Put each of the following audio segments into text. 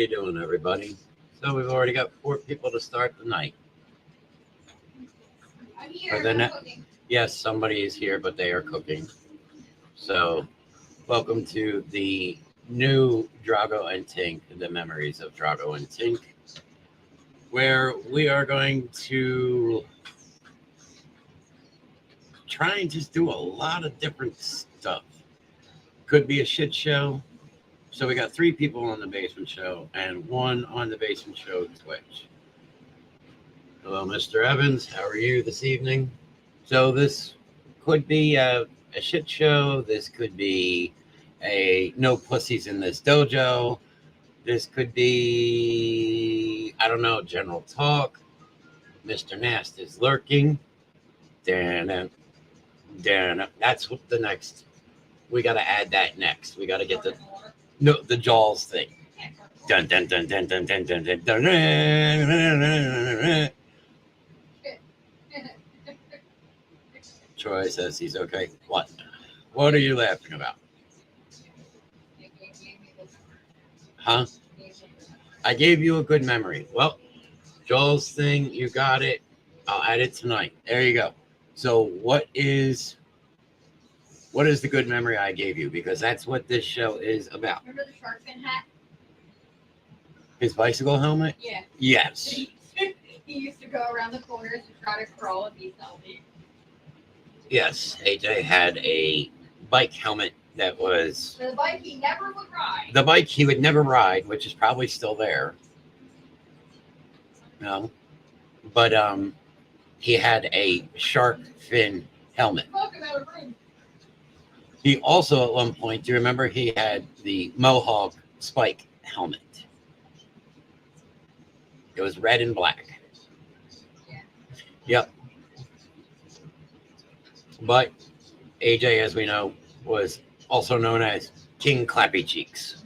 you doing, everybody? So we've already got 4 people to start the night. I'm here. I'm cooking. Yes, somebody is here, but they are cooking. So, welcome to the new Drago and Tink, the memories of Drago and Tink, where we are going to try and just do a lot of different stuff. Could be a shit show. So we got 3 people on the Basement Show and 1 on the Basement Show Twitch. Hello, Mr. Evans. How are you this evening? So this could be a shit show. This could be a no pussies in this dojo. This could be, I don't know, general talk. Mr. Nast is lurking. That's what the next. We got to add that next. We got to get the Jaws thing. Dun dun dun dun dun dun dun dun dun. Troy says he's okay. What? What are you laughing about? Huh? I gave you a good memory. Well, Joel's thing, you got it. I'll add it tonight. There you go. So what is the good memory I gave you? Because that's what this show is about. Remember the shark fin hat? His bicycle helmet? Yeah. Yes. He used to go around the corners and try to crawl and be stealthy. Yes, AJ had a bike helmet that was... The bike he never would ride. The bike he would never ride, which is probably still there. No. But he had a shark fin helmet. He also, at one point, do you remember he had the Mohawk Spike helmet? It was red and black. Yeah. Yep. But AJ, as we know, was also known as King Clappy Cheeks.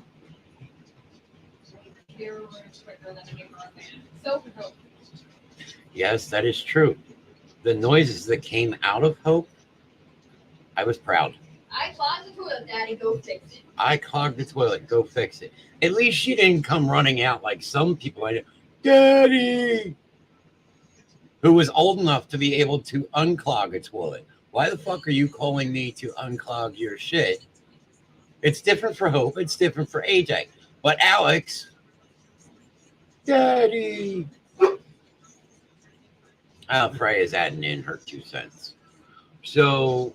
Yes, that is true. The noises that came out of Hope, I was proud. I clogged the toilet, Daddy. Go fix it. I clogged the toilet. Go fix it. At least she didn't come running out like some people I know. Daddy! Who was old enough to be able to unclog a toilet. Why the fuck are you calling me to unclog your shit? It's different for Hope. It's different for AJ. But Alex, Daddy. Freya's adding in her 2 cents. So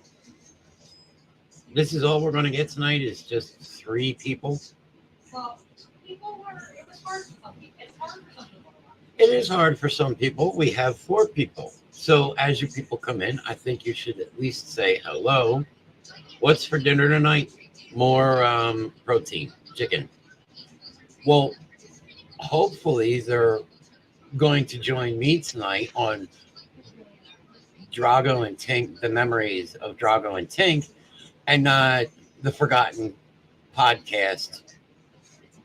this is all we're going to get tonight is just 3 people. Well, it was hard for some people. It's hard for some people. It is hard for some people. We have 4 people. So as you people come in, I think you should at least say hello. What's for dinner tonight? More protein, chicken. Well, hopefully they're going to join me tonight on Drago and Tink, the memories of Drago and Tink, and not the forgotten podcast,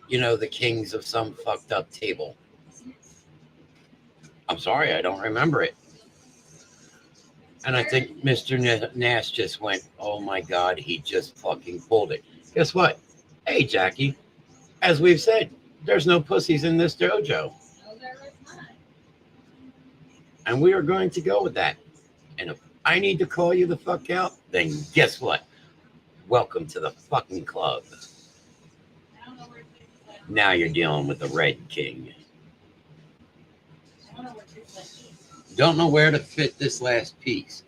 you know, the kings of some fucked up table. I'm sorry, I don't remember it. And I think Mr. Nash just went, oh my God, he just fucking pulled it. Guess what? Hey, Jackie, as we've said, there's no pussies in this dojo. No, there is not. And we are going to go with that. And if I need to call you the fuck out, then guess what? Welcome to the fucking club. I don't know where to Now you're dealing with the Red King. I don't know where to Don't know where to fit this last piece.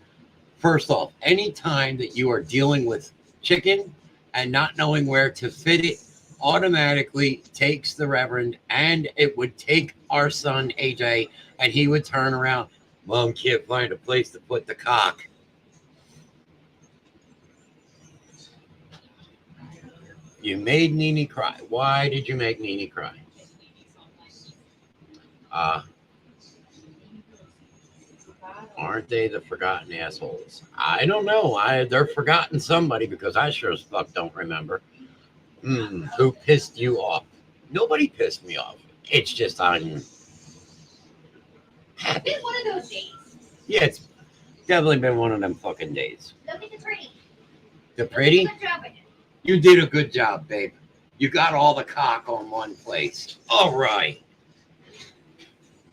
First off, anytime that you are dealing with chicken and not knowing where to fit it, automatically takes the Reverend, and it would take our son AJ, and he would turn around. Mom can't find a place to put the cock. You made Nene cry. Why did you make Nene cry? Aren't they the forgotten assholes? I don't know. They're forgotten somebody because I sure as fuck don't remember. Who pissed you off? Nobody pissed me off. It's just I'm happy. It's been one of those days. Yeah, it's definitely been one of them fucking days. Look at the pretty. The pretty? Good job, I did. You did a good job, babe. You got all the cock on one place. All right.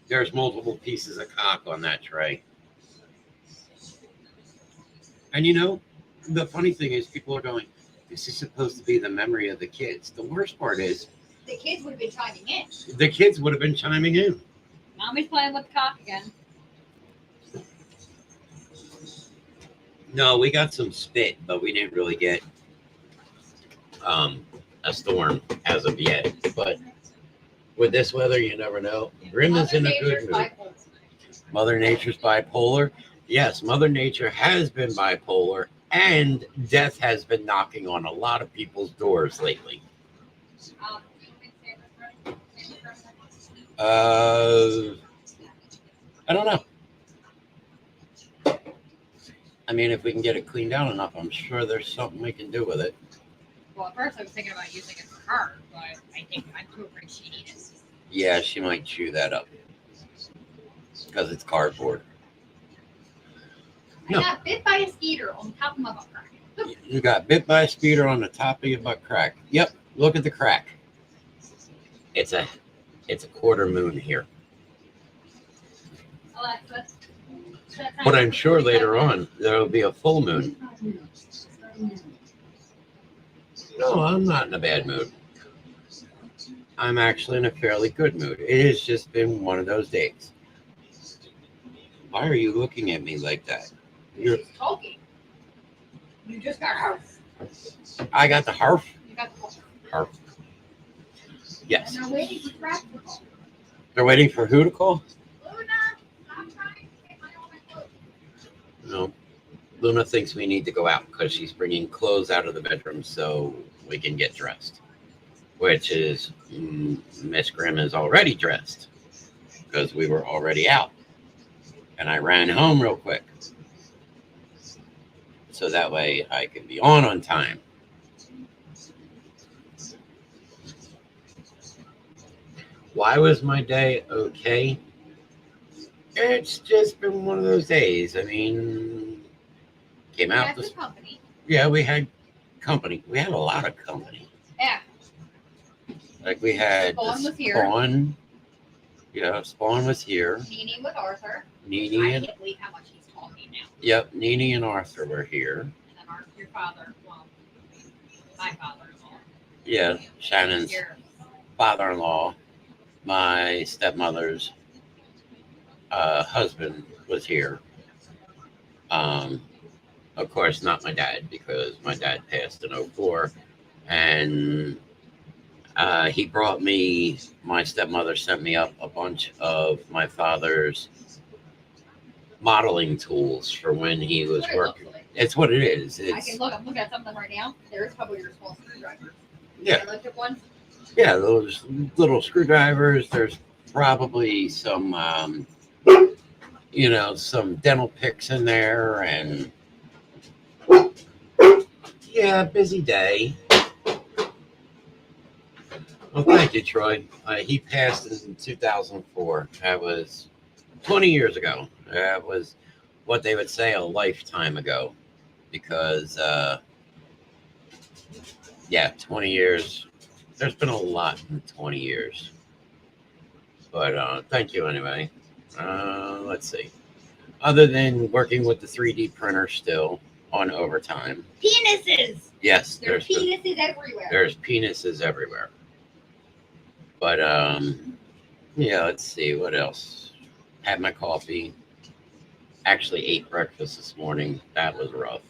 There's multiple pieces of cock on that tray. And the funny thing is, people are going, this is supposed to be the memory of the kids. The worst part is, The kids would have been chiming in. the kids would have been chiming in. Mommy's playing with the cock again. No, we got some spit, but we didn't really get a storm as of yet. But with this weather, you never know. Grim is in a good mood. Mother Nature's bipolar. Yes, Mother Nature has been bipolar, and death has been knocking on a lot of people's doors lately. I don't know. I mean, if we can get it cleaned down enough, I'm sure there's something we can do with it. Well, at first I was thinking about using it for her, but I think I'm too afraid she'd eat it. Yeah, she might chew that up because it's cardboard. No. I got bit by a skeeter on top of my butt crack. You got bit by a speeder on the top of your butt crack. Yep, look at the crack. It's a quarter moon here. Alexa, But I'm sure later on there'll be a full moon. No, I'm not in a bad mood. I'm actually in a fairly good mood. It has just been one of those days. Why are you looking at me like that? She's talking. You just got her. I got the harf. You got the Harf. Yes. And they're waiting for Drago to call. They're waiting for who to call? Luna, I'm trying to get my own clothes. No. Luna thinks we need to go out because she's bringing clothes out of the bedroom so we can get dressed. Which is, Miss Grimm is already dressed because we were already out. And I ran home real quick. So that way I can be on time. Why was my day okay? It's just been one of those days. I mean, came out this. Company. Yeah, we had company. We had a lot of company. Yeah. Like we had Spawn was here. Spawn. Yeah, Spawn was here. Nene with Arthur. Nene I and can't believe how much he's talking now. yep, Nene and Arthur were here. And then your father, well, my father-in-law. Yeah, Shannon's Your father-in-law, my stepmother's husband was here. Of course, not my dad because my dad passed in 2004, and he brought me. My stepmother sent me up a bunch of my father's modeling tools for when he was working. It's what it is. I can look. I'm looking at something right now. There's a couple of your small screwdrivers. Yeah. I looked at one. Yeah, those little screwdrivers. There's probably some, some dental picks in there, and yeah, busy day. Well, thank you, Troy. He passed in 2004. That was 20 years ago. That was what they would say a lifetime ago, because 20 years. There's been a lot in 20 years. But thank you anyway. Let's see. Other than working with the 3D printer still on overtime. Penises. Yes, There's penises everywhere. There's penises everywhere. But let's see what else. Had my coffee. Actually ate breakfast this morning. That was rough.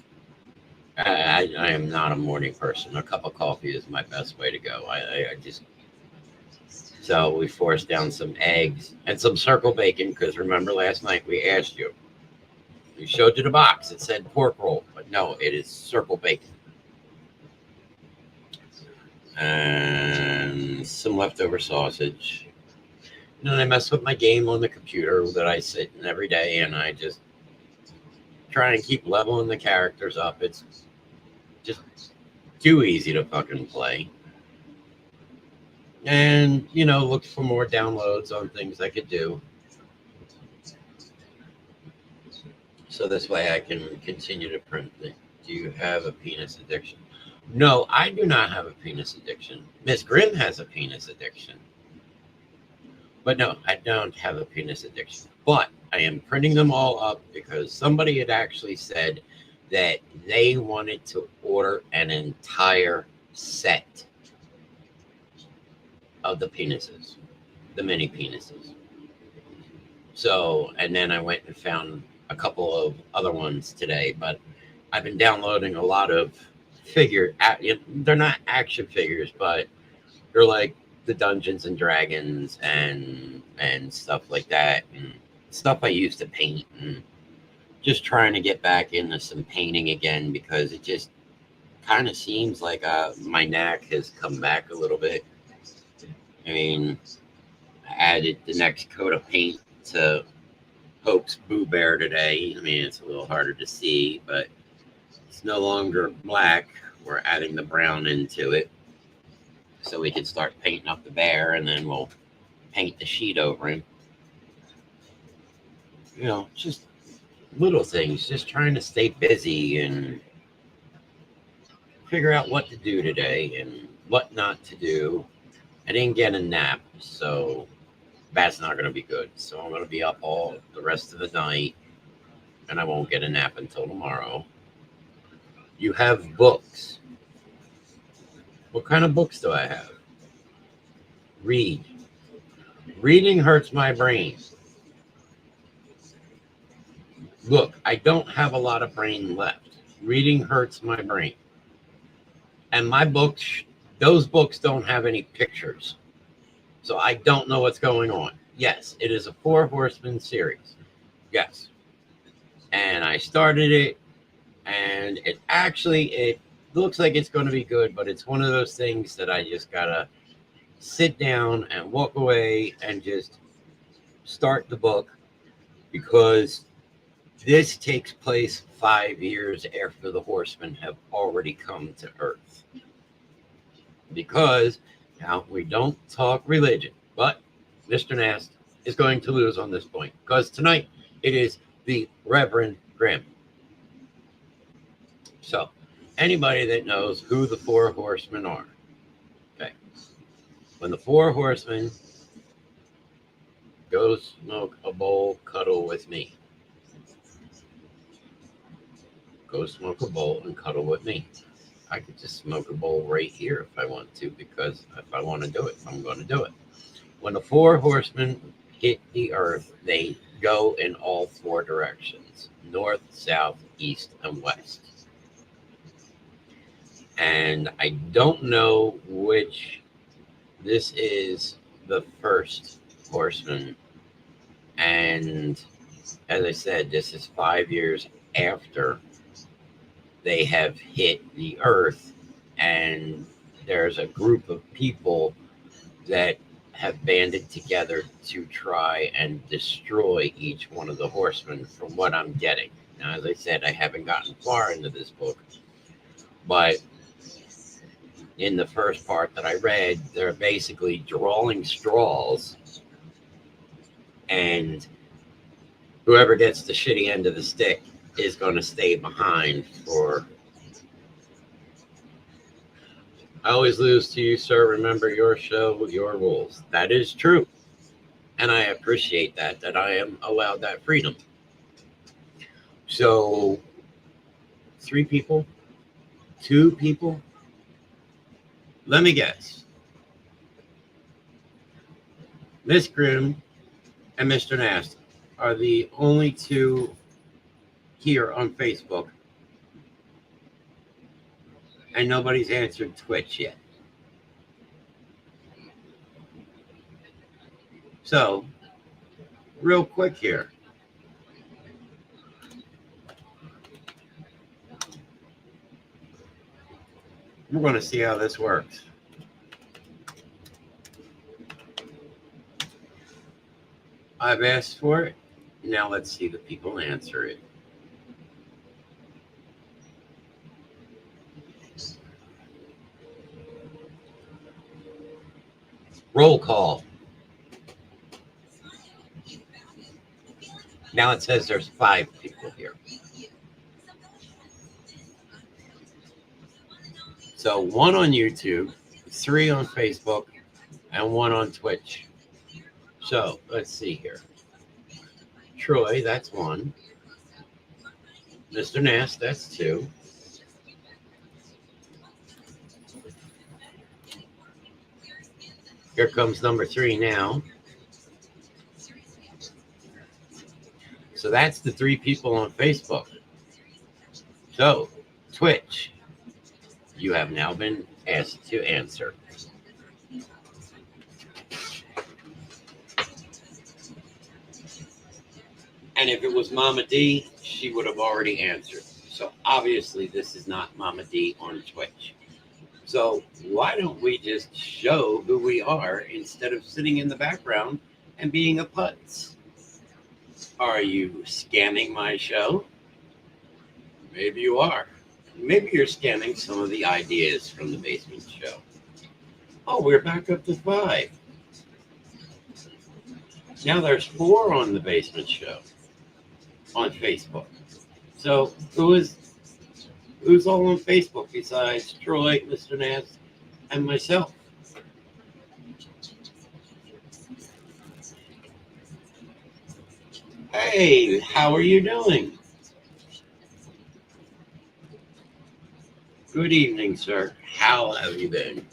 I am not a morning person. A cup of coffee is my best way to go. I just so we forced down some eggs and some circle bacon because remember last night we asked you. We showed you the box. It said pork roll, but no, it is circle bacon. And some leftover sausage. And then I mess with my game on the computer that I sit in every day, and I just try and keep leveling the characters up. It's just too easy to fucking play. And, look for more downloads on things I could do. So this way I can continue to print. Do you have a penis addiction? No, I do not have a penis addiction. Miss Grimm has a penis addiction. But no, I don't have a penis addiction. But I am printing them all up because somebody had actually said that they wanted to order an entire set of the penises, the mini penises. So, and then I went and found a couple of other ones today, but I've been downloading a lot of they're not action figures, but they're like the Dungeons and Dragons and stuff like that, and stuff I used to paint, and just trying to get back into some painting again because it just kind of seems like my knack has come back a little bit. I mean, I added the next coat of paint to Hope's Boo Bear today. I mean, it's a little harder to see, but it's no longer black. We're adding the brown into it so we can start painting up the bear, and then we'll paint the sheet over him. You know, just little things, just trying to stay busy and figure out what to do today and what not to do. I didn't get a nap, so that's not going to be good. So I'm going to be up all the rest of the night, and I won't get a nap until tomorrow. You have books. What kind of books do I have? Read. Reading hurts my brain. Look, I don't have a lot of brain left. Reading hurts my brain. And my books, those books don't have any pictures. So I don't know what's going on. Yes, it is a Four Horsemen series. Yes. And I started it, and it looks like it's going to be good, but it's one of those things that I just got to sit down and walk away and just start the book, because this takes place 5 years after the horsemen have already come to Earth. Because now we don't talk religion, but Mr. Nast is going to lose on this point because tonight it is the Reverend Grimm. So, anybody that knows who the Four Horsemen are, okay, when the Four Horsemen go smoke a bowl, cuddle with me. Go smoke a bowl and cuddle with me. I could just smoke a bowl right here if I want to, because if I want to do it, I'm going to do it. When the Four Horsemen hit the earth, they go in all four directions: north, south, east, and west. And I don't know which, this is the first horseman. And as I said, this is 5 years after they have hit the earth, and there's a group of people that have banded together to try and destroy each one of the horsemen, from what I'm getting. Now, as I said, I haven't gotten far into this book, but in the first part that I read, they're basically drawing straws, and whoever gets the shitty end of the stick is going to stay behind for. I always lose to you, sir. Remember, your show, your rules. That is true. And I appreciate that I am allowed that freedom. So, 3 people, 2 people, let me guess. Miss Grimm and Mr. Nast are the only 2 here on Facebook, and nobody's answered Twitch yet. So, real quick here. We're going to see how this works. I've asked for it. Now let's see the people answer it. Roll call. Now it says there's 5 people here. So 1 on YouTube, 3 on Facebook, and 1 on Twitch. So let's see here. Troy, that's 1. Mr. Nast, that's 2. Here comes number 3 now. So that's the 3 people on Facebook. So, Twitch, you have now been asked to answer. And if it was Mama D, she would have already answered. So obviously this is not Mama D on Twitch. So why don't we just show who we are instead of sitting in the background and being a putz? Are you scamming my show? Maybe you are. Maybe you're scamming some of the ideas from the basement show. Oh, we're back up to 5. Now there's 4 on the basement show on Facebook. So who's all on Facebook besides Troy, Mr. Nast, and myself? Hey, how are you doing? Good evening, sir. How have you been?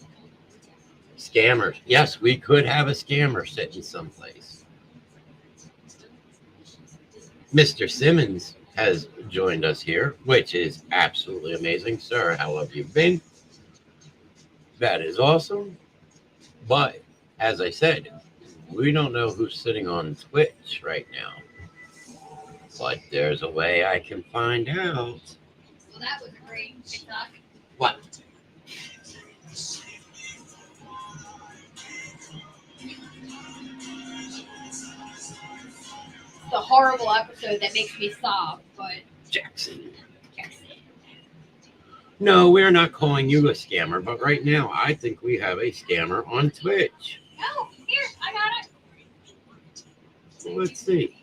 Scammers. Yes, we could have a scammer sitting someplace. Mr. Simmons has joined us here, which is absolutely amazing. Sir, how have you been? That is awesome. But as I said, we don't know who's sitting on Twitch right now. But there's a way I can find out. Well, that was a great TikTok. What? The horrible episode that makes me sob, but Jackson. No, we're not calling you a scammer, but right now I think we have a scammer on Twitch. oh, here, I got it. So let's see.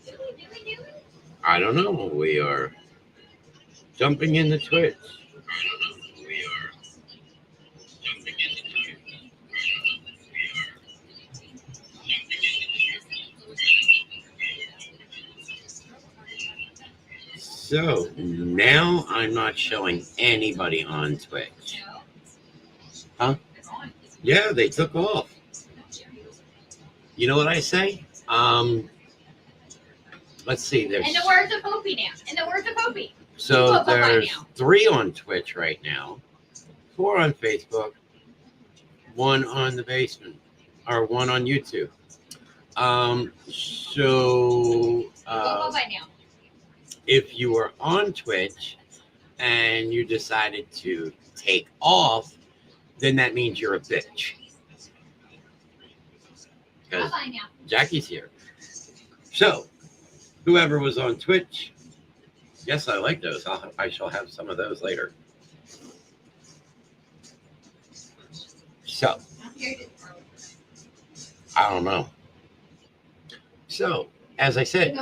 Do we? I don't know. We are jumping into Twitch. So now I'm not showing anybody on Twitch. Huh? Yeah, they took off. You know what I say? Let's see. There's In the words of Hopi now. In the words of Hopi. so there's 3 on Twitch right now, 4 on Facebook, 1 on the basement, or 1 on YouTube. Bye now. If you were on Twitch and you decided to take off, then that means you're a bitch. Because Bye now. Jackie's here. So, whoever was on Twitch, yes, I like those. I shall have some of those later. So, I don't know. So, as I said,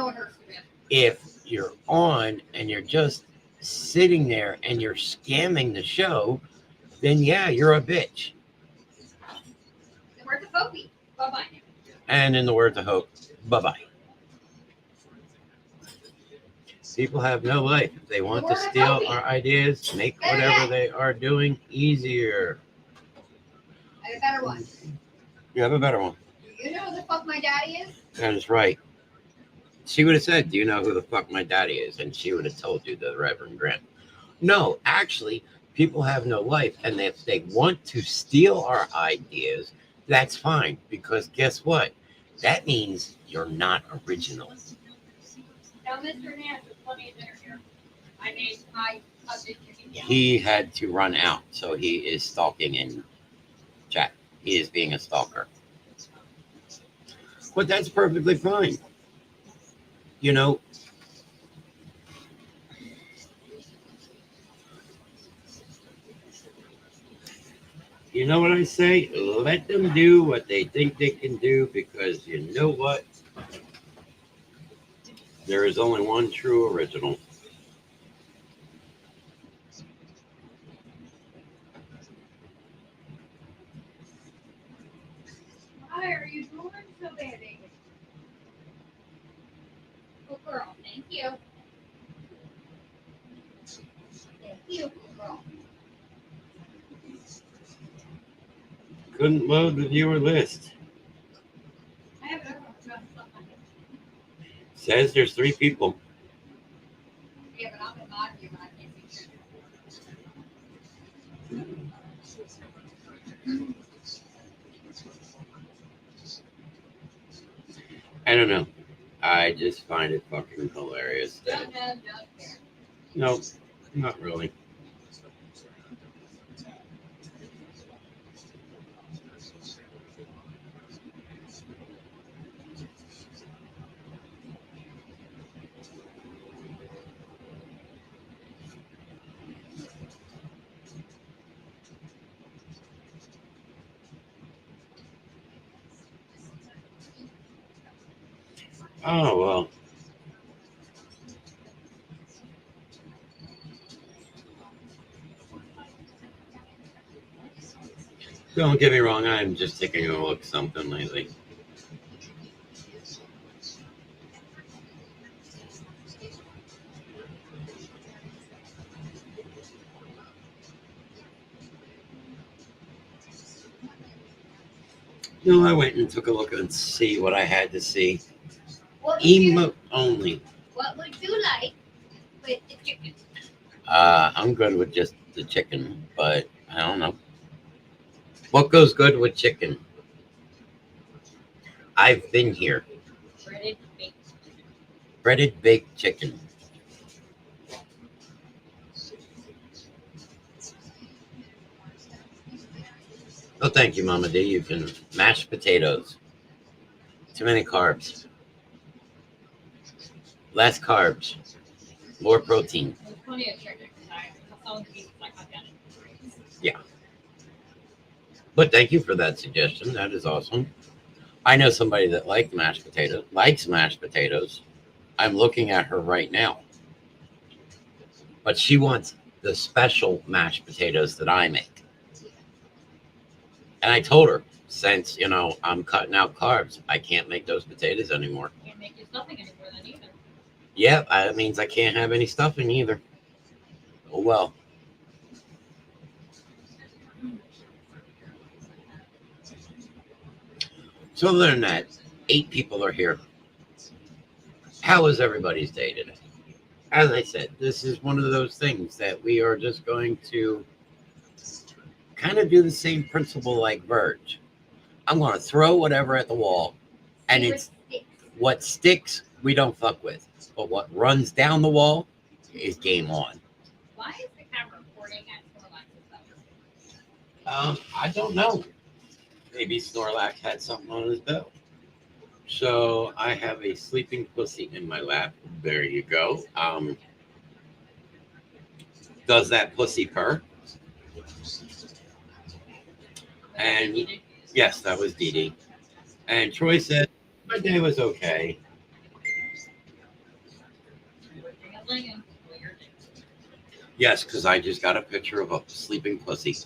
if you're on and you're just sitting there and you're scamming the show, then yeah, you're a bitch. The words of Hopi. Bye-bye now. And in the words of Hope, bye-bye. People have no life. If they want to steal our ideas, make whatever they are doing easier. I have a better one. You have a better one. Do you know who the fuck my daddy is? That is right. She would have said, do you know who the fuck my daddy is? And she would have told you the Reverend Grant. No, actually, people have no life. And if they want to steal our ideas, that's fine. Because guess what? That means you're not original. Now, Mr. Nance, there's plenty of dinner here. I made my husband chicken. He had to run out. So he is stalking in chat. He is being a stalker. But that's perfectly fine. You know, what I say? Let them do what they think they can do, because you know what? There is only one true original. so bad, baby. Good girl. Thank you. Thank you, good girl. Couldn't load the viewer list. I have another one. Stuff on it. Says there's 3 people. Yeah, but I'm not you, but I can't see I don't know. I just find it fucking hilarious. That, Don't care. no, not really. Oh, well. Don't get me wrong. I'm just taking a look at something lately. No, I went and took a look and see what I had to see. What would you, Emote only. what would you like with the chicken? I'm good with just the chicken, but I don't know. What goes good with chicken? I've been here. Breaded baked. Breaded baked chicken. Oh, thank you, Mama D. You can mashed potatoes. Too many carbs. Less carbs. More protein. There's plenty of chicken. Some of the beef is like I've done it. Yeah. But thank you for that suggestion. That is awesome. I know somebody that likes mashed potatoes. I'm looking at her right now. But she wants the special mashed potatoes that I make. And I told her, since, I'm cutting out carbs, I can't make those potatoes anymore. Can't make your stuffing anymore then either. Yeah, that means I can't have any stuffing either. Oh, well. So other than that, 8 people are here. How was everybody's day today? As I said, this is one of those things that we are just going to kind of do the same principle like Verge. I'm going to throw whatever at the wall, and it's what sticks we don't fuck with. But what runs down the wall is game on. Why is the camera recording at Snorlax's level? I don't know. Maybe Snorlax had something on his belt. So I have a sleeping pussy in my lap. There you go. Does that pussy purr? And yes, that was Dee Dee. And Troy said, my day was okay. Yes, because I just got a picture of a sleeping pussy.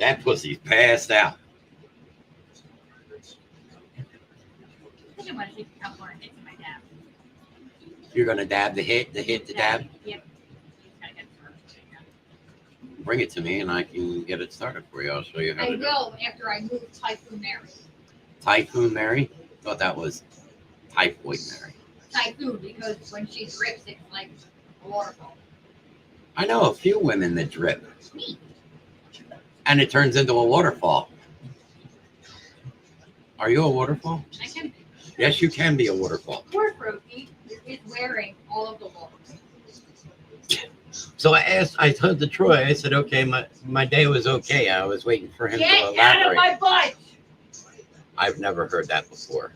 That pussy's passed out. You're going to dab the hit, the dab? Yep. Bring it to me and I can get it started for you. I'll show you how I to do it. will after I move Typhoon Mary. Typhoon Mary? Thought that was Typhoid Mary. Typhoon, because when she drips, it's like a waterfall. I know a few women that drip. Me. And it turns into a waterfall. Are you a waterfall? I can be. Yes, you can be a waterfall. Poor Brody is wearing all of the water. So I told to Troy, I said, okay, my day was okay. I was waiting for him to Get elaborate. out of my butt! I've never heard that before.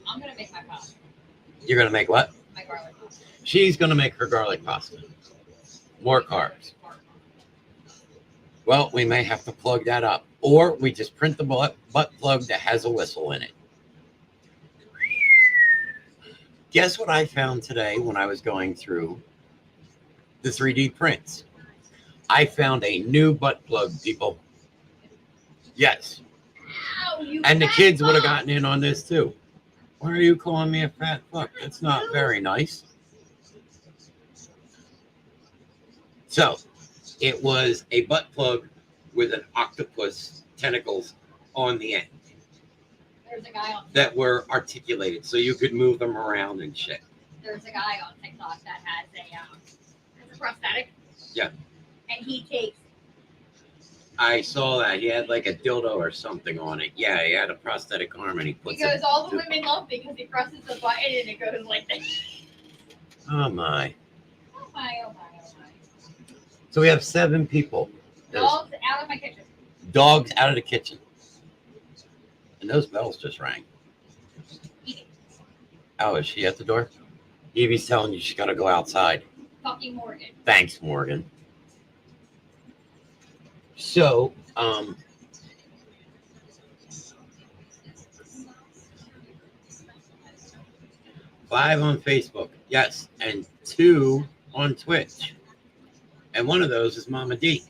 I'm going to make my pasta. You're going to make what? My garlic pasta. She's going to make her garlic pasta. More carbs. Well, we may have to plug that up. Or we just print the butt plug that has a whistle in it. Guess what I found today when I was going through the 3D prints? I found a new butt plug, people. Yes. Ow, you And the fat kids would have fuck. gotten in on this too. Why are you calling me a fat fuck? That's not very nice. So, it was a butt plug with an octopus tentacles on the end There's a guy on. that were articulated so you could move them around and shit. There's a guy on TikTok that has a prosthetic. Yeah. And he takes. I saw that. He had like a dildo or something on it. Yeah, he had a prosthetic arm and he puts Because it. all the women love it because he presses the button and it goes like this. Oh my. Oh my, oh my, oh my. So we have 7 people. There's Dogs out of my kitchen. dogs out of the kitchen. And those bells just rang. Eating. Oh, is she at the door? Evie's telling you she's got to go outside. Fucking Morgan. Thanks, Morgan. So, 5 on Facebook, yes, and 2 on Twitch. And one of those is Mama D.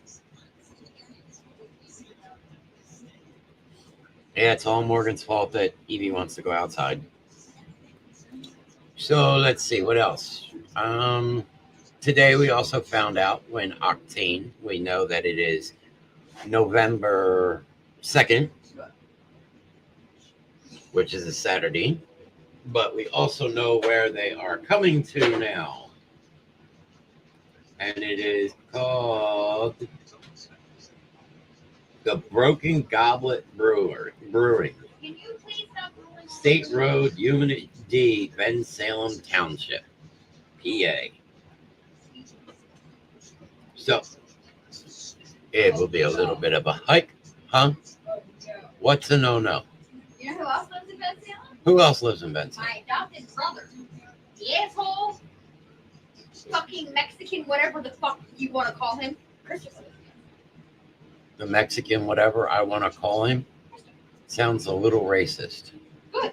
Yeah, it's all Morgan's fault that Evie wants to go outside. So let's see, what else? Today we also found out when Octane, we know that it is November 2nd, which is a Saturday. But we also know where they are coming to now. And it is called the Broken Goblet Brewing. Can you please stop ruling? State Road, Unit D, Ben Salem Township, PA. So, it will be a little bit of a hike, huh? Oh, no. What's a no-no? You know who else lives in Ben Salem? Who else lives in Ben Salem? My adopted brother. The asshole. Fucking Mexican, whatever the fuck you want to call him. Christopher. The Mexican, whatever I want to call him, sounds a little racist. Good.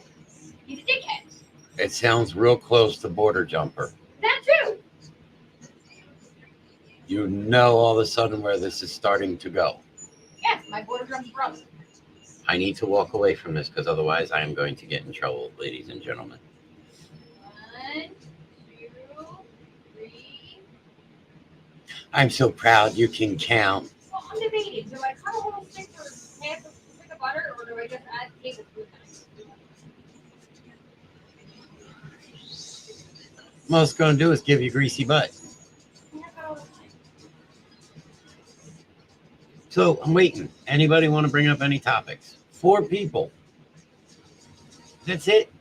He's a dickhead. It sounds real close to border jumper. That too. You know all of a sudden where this is starting to go. Yes, my border drum's brother. I need to walk away from this because otherwise I am going to get in trouble, ladies and gentlemen. 1, 2, 3. I'm so proud you can count. Well, I'm debating. Do I cut a little stick or half a stick of butter, or do I just add tablespoon? All it's going to do is give you greasy butt. So I'm waiting. Anybody want to bring up any topics? 4 people. That's it.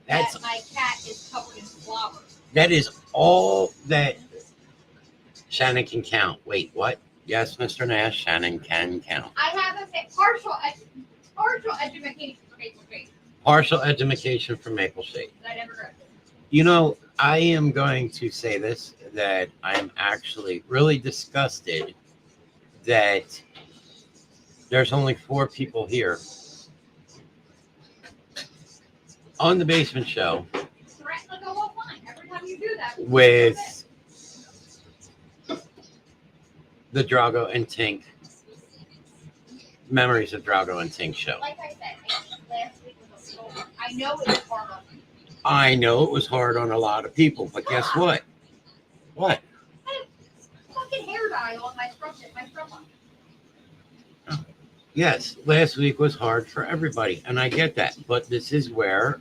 That's That my cat is covered in flowers. that is all that Shannon can count. Wait, what? Yes, Mr. Nash, Shannon can count. I have a partial education for Maple Shade. Partial education from Maple Shade. That I never read. You know, I am going to say this, that I'm actually really disgusted that there's only 4 people here on the basement show Threaten to go offline. Every time you do that. with the Drago and Tink Memories of Drago and Tink show. Like I said, last week was a little. I know it was hard on you. I know it was hard on a lot of people, but guess what? What? I have fucking hair dye on my scrub on. Yes, last week was hard for everybody, and I get that. But this is where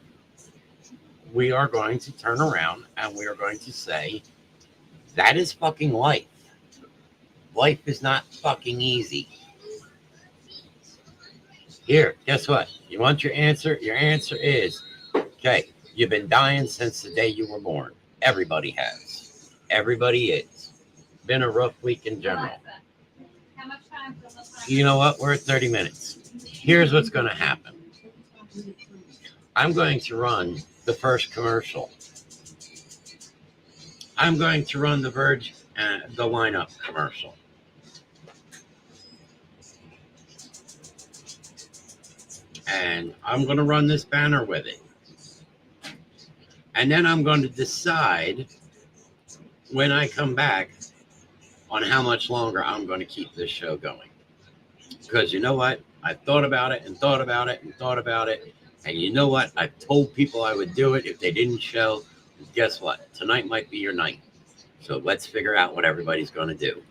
we are going to turn around and we are going to say, that is fucking life. Life is not fucking easy. Here, guess what? You want your answer? Your answer is, okay, you've been dying since the day you were born. Everybody has. Everybody is. Been a rough week in general. How much time for this? You know what? We're at 30 minutes. Here's what's going to happen. I'm going to run the first commercial. I'm going to run the Verge and the lineup commercial. And I'm going to run this banner with it. And then I'm going to decide when I come back on how much longer I'm going to keep this show going. Because you know what? I thought about it and thought about it and thought about it. And you know what? I told people I would do it if they didn't show. And guess what? Tonight might be your night. So let's figure out what everybody's going to do.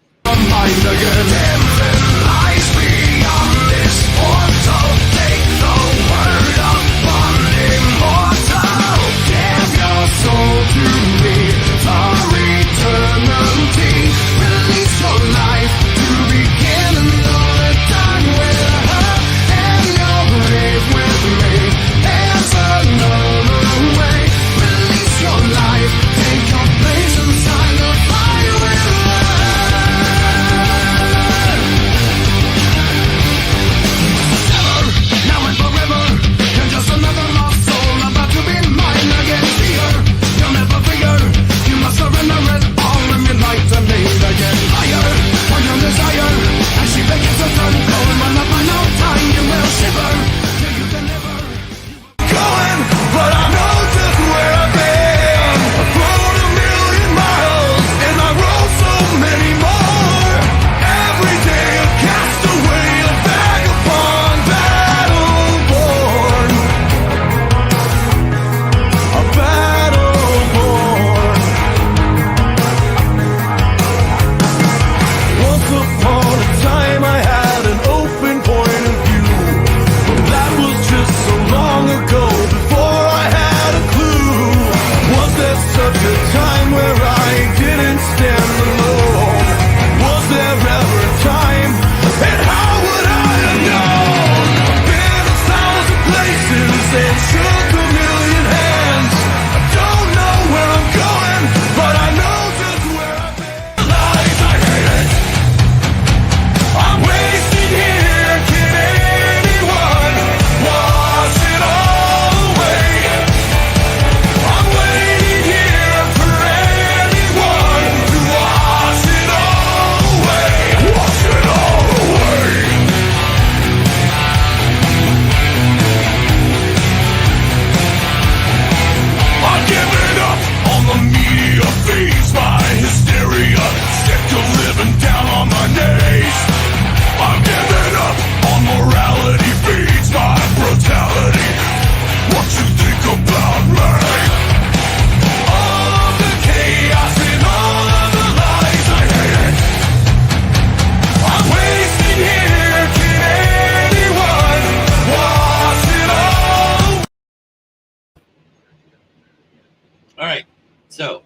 All right, so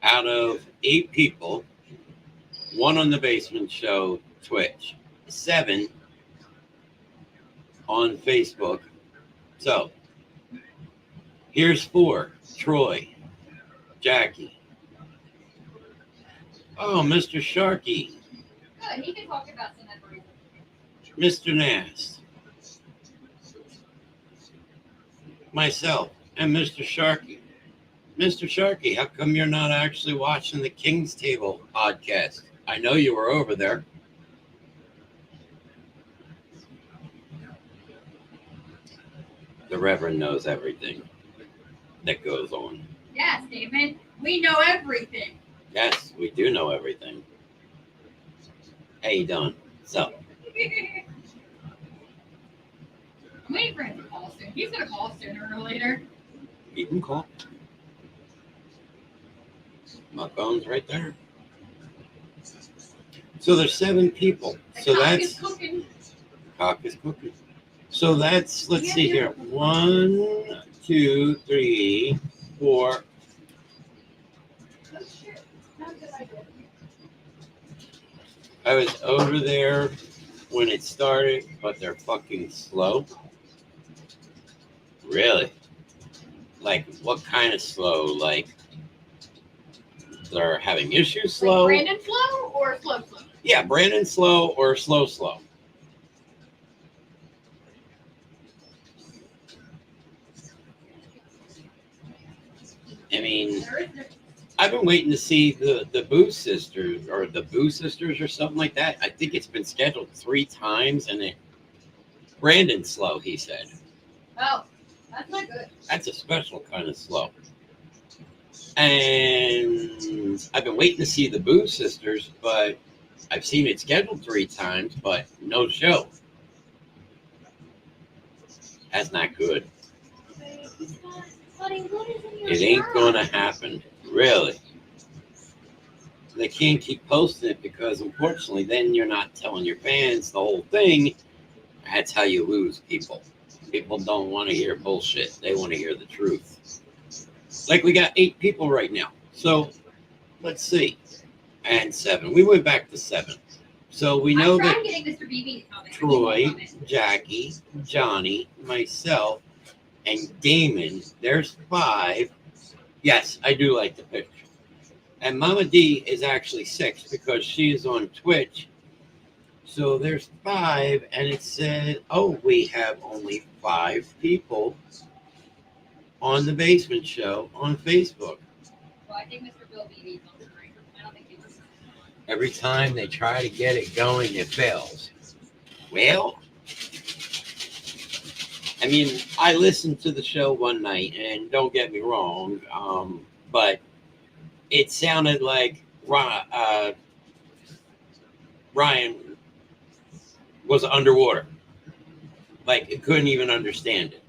out of 8 people, 1 on the Basement Show Twitch, 7 on Facebook. So here's 4: Troy, Jackie. Oh, Mr. Sharky. Good, he can talk about some memories. Mr. Nast. Myself and Mr. Sharky. Mr. Sharky, how come you're not actually watching the King's Table podcast? I know you were over there. The Reverend knows everything that goes on. Yes, David. We know everything. Yes, we do know everything. How you doing? So, I'm waiting for him to call soon. He's going to call sooner or later. you can call. My phone's right there. So there's 7 people. So that's cooking. cock is cooking. So that's, let's see here. 1, 2, 3, 4. Oh, shit. Not a good idea. I was over there when it started, but they're fucking slow. Really? Like, what kind of slow? Like, they're having issues slow? Like Brandon slow or slow? Yeah, Brandon slow or slow. I mean, I've been waiting to see the Boo Sisters or the Boo Sisters or something like that. I think it's been scheduled 3 times, and Brandon slow, he said. Oh, that's not good. That's a special kind of slow. And I've been waiting to see the Boo Sisters, but I've seen it scheduled 3 times, but no show. That's not good. It ain't gonna happen, really. They can't keep posting it because, unfortunately, then you're not telling your fans the whole thing. That's how you lose people. People don't want to hear bullshit. They want to hear the truth. Like, we got 8 people right now. So, let's see. And 7. We went back to 7. So, we know that Troy, Jackie, Johnny, myself, and Damon, there's 5. Yes, I do like the picture. And Mama D is actually 6 because she is on Twitch. So there's 5, and it said, oh, we have only 5 people on the Basement Show on Facebook. Well, I think Mr. Bill Beaty's on the screen. I don't think he was. Every time they try to get it going, it fails. Well, I mean, I listened to the show one night, and don't get me wrong, but it sounded like Ryan was underwater. Like, it couldn't even understand it.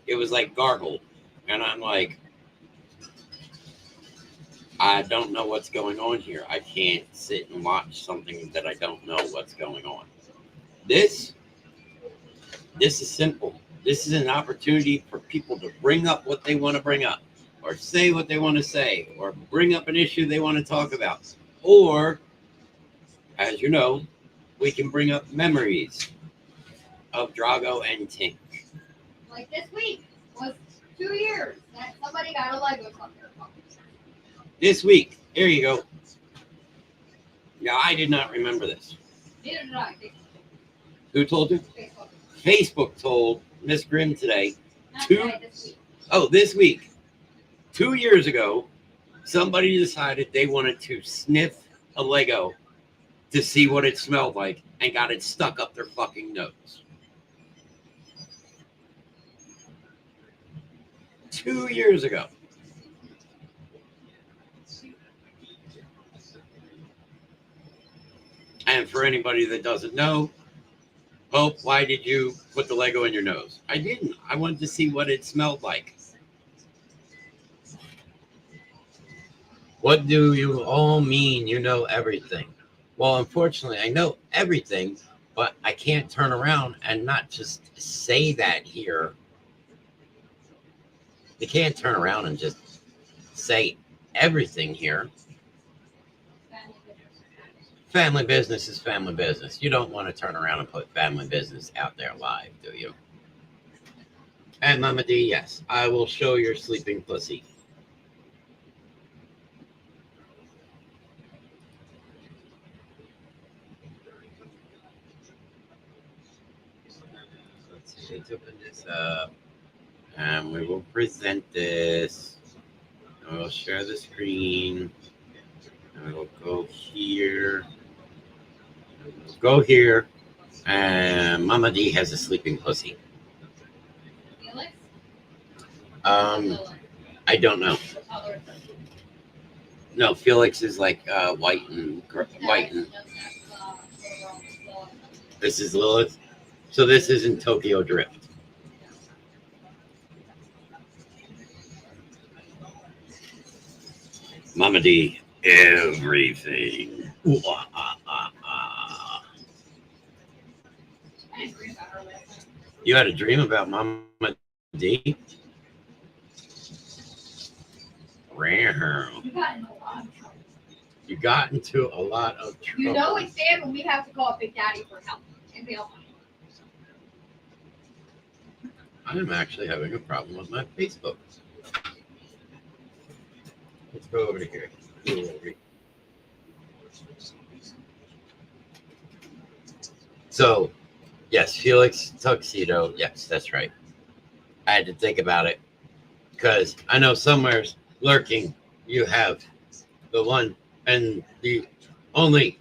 It was like gargled. And I'm like, I don't know what's going on here. I can't sit and watch something that I don't know what's going on. This is simple. This is an opportunity for people to bring up what they want to bring up, or say what they want to say, or bring up an issue they want to talk about. Or, as you know, we can bring up memories of Drago and Tink. Like this week was 2 years that somebody got a Lego truck. This week, here you go. Yeah, I did not remember this. Neither did I. Who told you? Facebook. Facebook told Miss Grimm today. Not today, this week. Oh, this week. 2 years ago, somebody decided they wanted to sniff a Lego to see what it smelled like and got it stuck up their fucking nose. 2 years ago. And for anybody that doesn't know, Hope, why did you put the Lego in your nose? I didn't. I wanted to see what it smelled like. What do you all mean you know everything? Well, unfortunately, I know everything, but I can't turn around and not just say that here. You can't turn around and just say everything here. Family business is family business. You don't want to turn around and put family business out there live, do you? And Mama D, yes, I will show your sleeping pussy. Let's see, let's open this up. And we will present this. And we'll share the screen. And we'll go here. Go here, and Mama D has a sleeping pussy. Felix? I don't know. No, Felix is like white and. This is Lilith. So this isn't Tokyo Drift. Mama D, everything. Ooh, ah, ah, ah, ah. You had a dream about Mama D? You got into a lot of trouble. You know it's bad when we have to call Big Daddy for help and bail money. I'm actually having a problem with my Facebook. Let's go over to here. So, yes, Felix Tuxedo. Yes, that's right. I had to think about it because I know somewhere's lurking. You have the one and the only.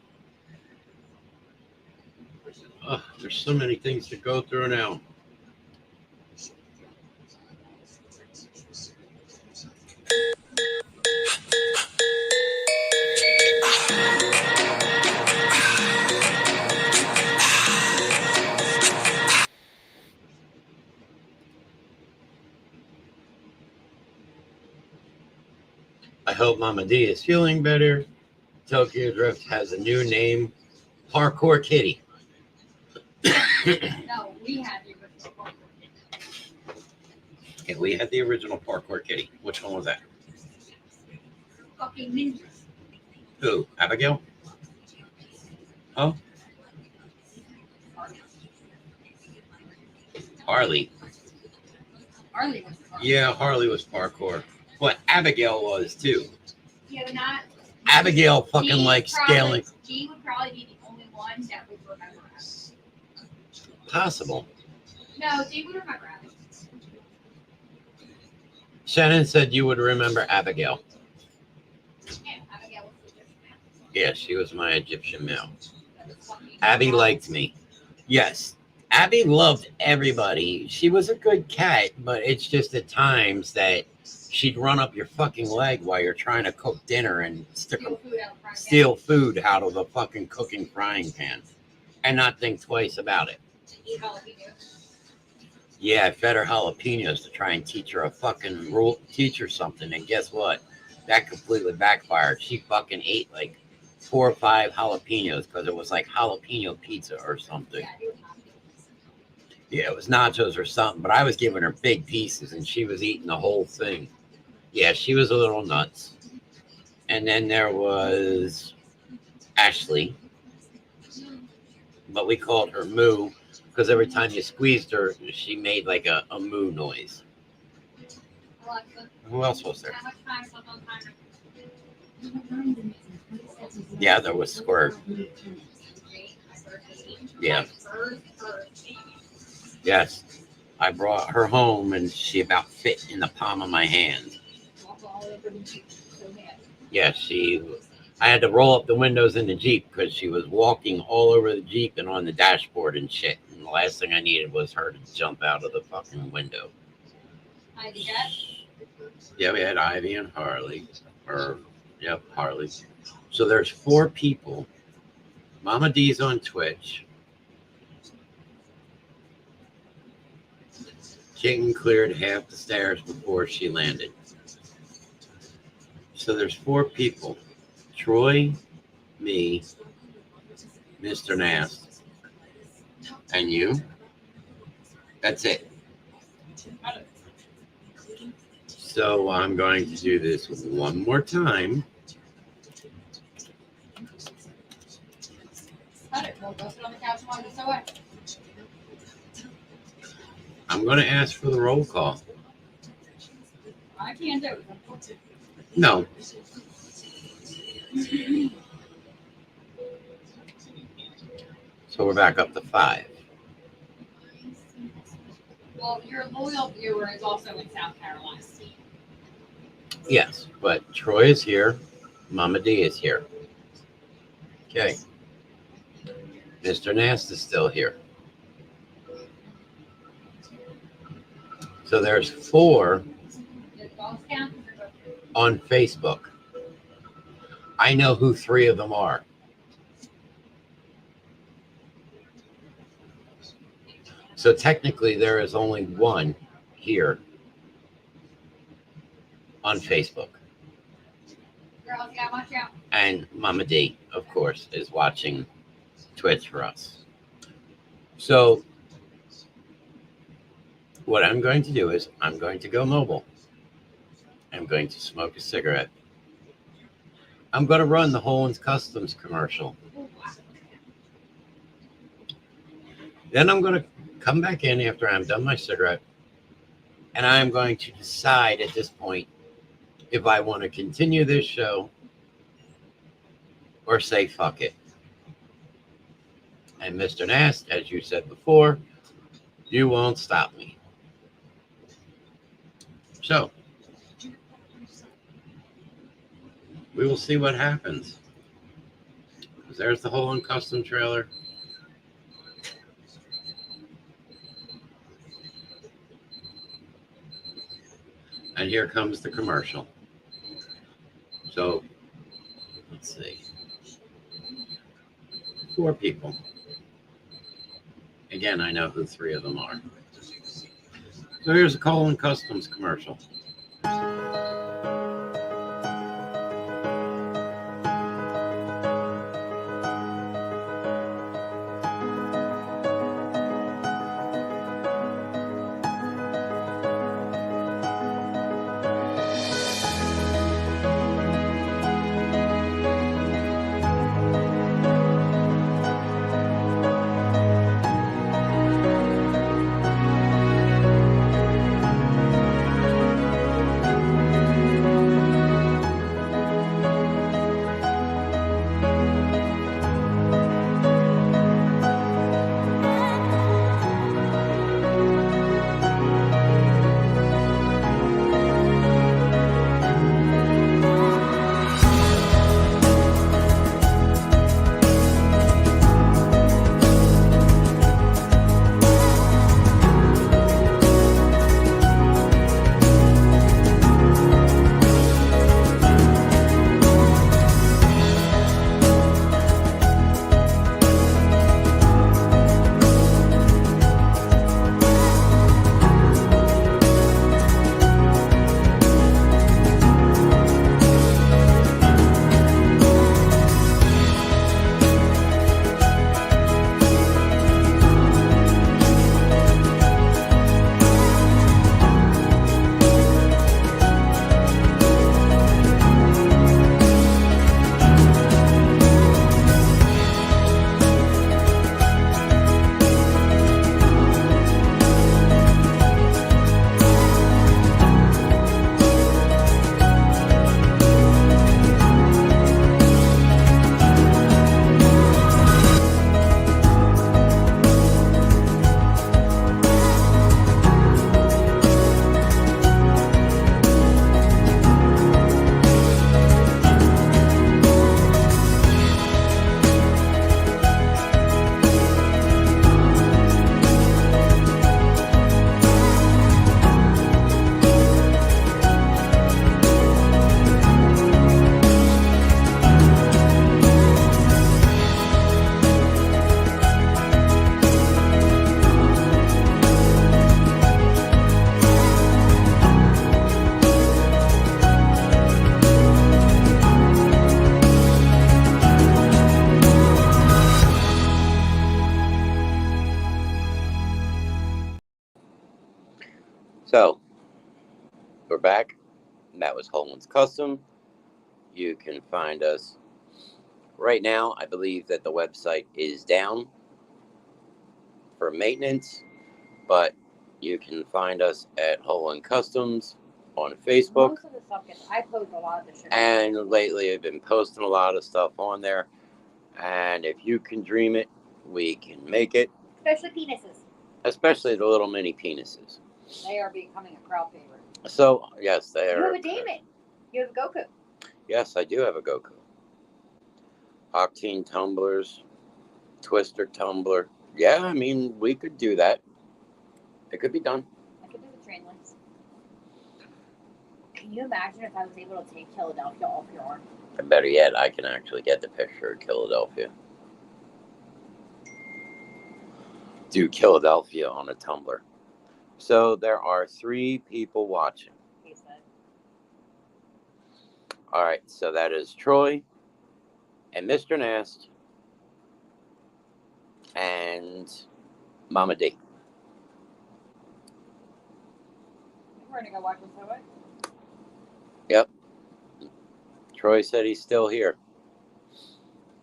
Oh, there's so many things to go through now. hope Mama D is feeling better. Tokyo Drift has a new name, Parkour Kitty. No, we had the original Parkour Kitty. Yeah, we had the original Parkour Kitty. Which one was that? Fucking ninjas. Who? Abigail? Oh, Harley. Harley was Parkour. Yeah, Harley was parkour. But Abigail was too. Yeah, but not. Abigail fucking G likes probably- scaling. G would probably be the only one that would remember us. Possible. No, G would remember us. Shannon said you would remember Abigail. Yeah, Abigail was the different man. Yeah, she was my Egyptian male. That was fucking Abby awesome. liked me. Yes. Abby loved everybody. She was a good cat, but it's just at times that she'd run up your fucking leg while you're trying to cook dinner and steal food out of the fucking cooking frying pan and not think twice about it. Eat jalapeno. Yeah, I fed her jalapenos to try and teach her a fucking rule, teach her something. And guess what? That completely backfired. She fucking ate like 4 or 5 jalapenos because it was like jalapeno pizza or something. Yeah, it was not good. Yeah, it was nachos or something, but I was giving her big pieces and she was eating the whole thing. Yeah, she was a little nuts. And then there was Ashley, but we called her Moo because every time you squeezed her, she made like a moo noise. Alexa, Who else was there? how much time is left on timer? Yeah, there was Squirt. Yeah. Yes. I brought her home and she about fit in the palm of my hand. Yeah, I had to roll up the windows in the Jeep because she was walking all over the Jeep and on the dashboard and shit. And the last thing I needed was her to jump out of the fucking window. Yeah, we had Ivy and Harley. Harley. So there's 4 people. Mama D's on Twitch. Kitten cleared half the stairs before she landed. So there's 4 people. Troy, me, Mr. Nast, and you. That's it. So I'm going to do this one more time. I'm going to ask for the roll call. I can't do it. No. So we're back up to 5. Well, your loyal viewer is also in South Carolina. Yes, but Troy is here. Mama D is here. Okay. Mr. Nast is still here. So there's 4 on Facebook. I know who 3 of them are. So technically there is only 1 here on Facebook. Girls, yeah, watch out. And Mama D, of course, is watching Twitch for us. So what I'm going to do is I'm going to go mobile. I'm going to smoke a cigarette. I'm going to run the Holland's Customs commercial. Then I'm going to come back in after I'm done my cigarette. And I'm going to decide at this point if I want to continue this show or say fuck it. And Mr. Nast, as you said before, you won't stop me. So, we will see what happens. There's the Holland Custom trailer. And here comes the commercial. So, let's see. 4 people. Again, I know who 3 of them are. So here's a Holland Customs commercial. So, we're back. That was Holman's Custom. You can find us right now. I believe that the website is down for maintenance, but you can find us at Holman Customs on Facebook. Most of the stuff gets, I post a lot of the shit. And lately, I've been posting a lot of stuff on there. And if you can dream it, we can make it. Especially penises. Especially the little mini penises. They are becoming a crowd favorite. So, yes, they You are. have a Damon. You have a Goku. Yes, I do have a Goku. Octane tumblers, Twister tumbler. Yeah, I mean, we could do that. It could be done. I could do the train links. Can you imagine if I was able to take Philadelphia off your arm? And better yet, I can actually get the picture of Philadelphia. Do Philadelphia on a tumbler. So there are 3 people watching. He said. All right, so that is Troy and Mr. Nast and Mama D. We're gonna go watch this away. Yep. Troy said he's still here.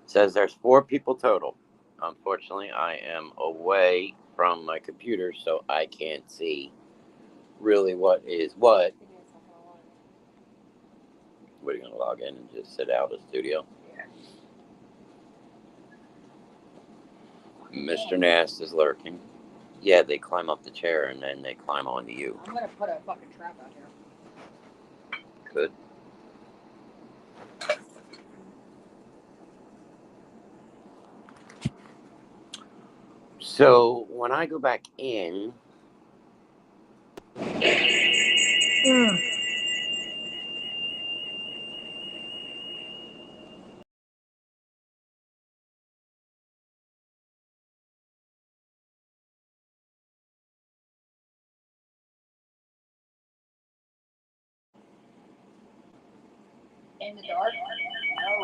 Says there's 4 people total. Unfortunately, I am away from my computer, so I can't see really what is what. What are you going to log in and just sit out of the studio? Yeah. Mr. Nast is lurking. Yeah, they climb up the chair and then they climb onto you. I'm gonna put a fucking trap out here. Good. So when I go back in, In the dark? No.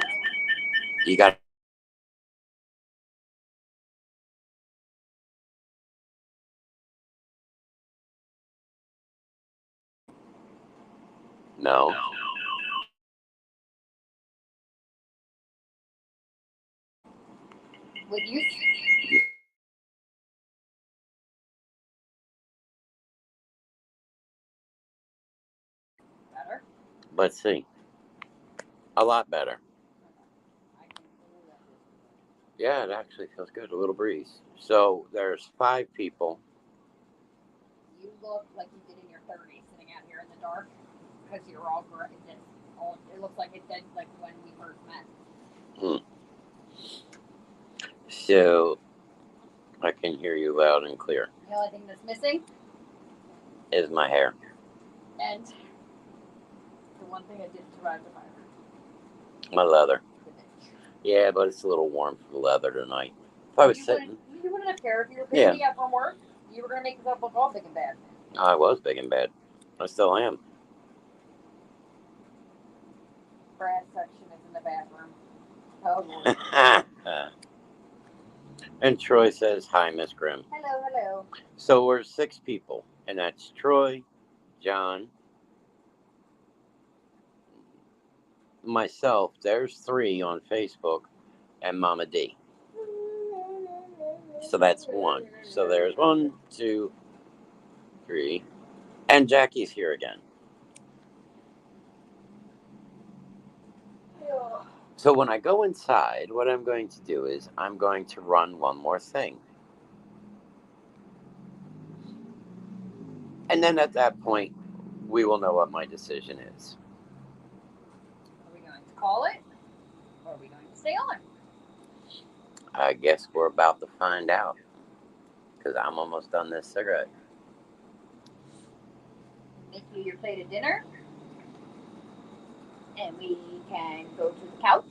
you got no. Would you? Better? Let's see. A lot better. Yeah, it actually feels good. A little breeze. So there's 5 people. You look like you did in your 30s sitting out here in the dark because you're all gray. It looks like it did like when we first met. So I can hear you loud and clear. The only thing that's missing Is my hair. and the one thing I didn't survive the fire. My leather. The ditch. Yeah, but it's a little warm for the leather tonight. If I was sitting, You wouldn't have cared if you were picking me up from work. You were going to make yourself look all big and bad. I was big and bad. I still am. Brass section is in the bathroom. Oh, Lord. And Troy says, hi, Miss Grimm. Hello, hello. So we're 6 people, and that's Troy, John, myself. There's 3 on Facebook, and Mama D. So that's 1. So there's 1, 2, 3, and Jackie's here again. So when I go inside, what I'm going to do is I'm going to run one more thing. And then at that point, we will know what my decision is. Are we going to call it? Or are we going to stay on? I guess we're about to find out. Because I'm almost done this cigarette. Make you your plate of dinner. And we can go to the couch.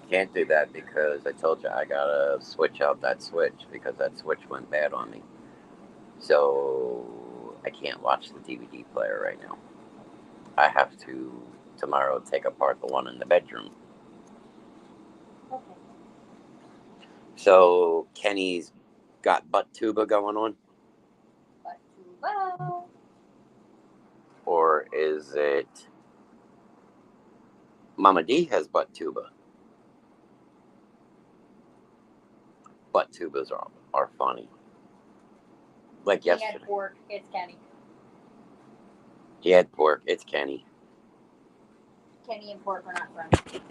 Can't do that because I told you I gotta switch out that switch because that switch went bad on me. So I can't watch the DVD player right now. I have to tomorrow take apart the one in the bedroom. Okay. So Kenny's got butt tuba going on. Butt tuba. is it Mama D has butt tuba. Butt tubas are funny. Like He had yesterday. pork. It's Kenny. He had pork. It's Kenny. Kenny and pork are not friends.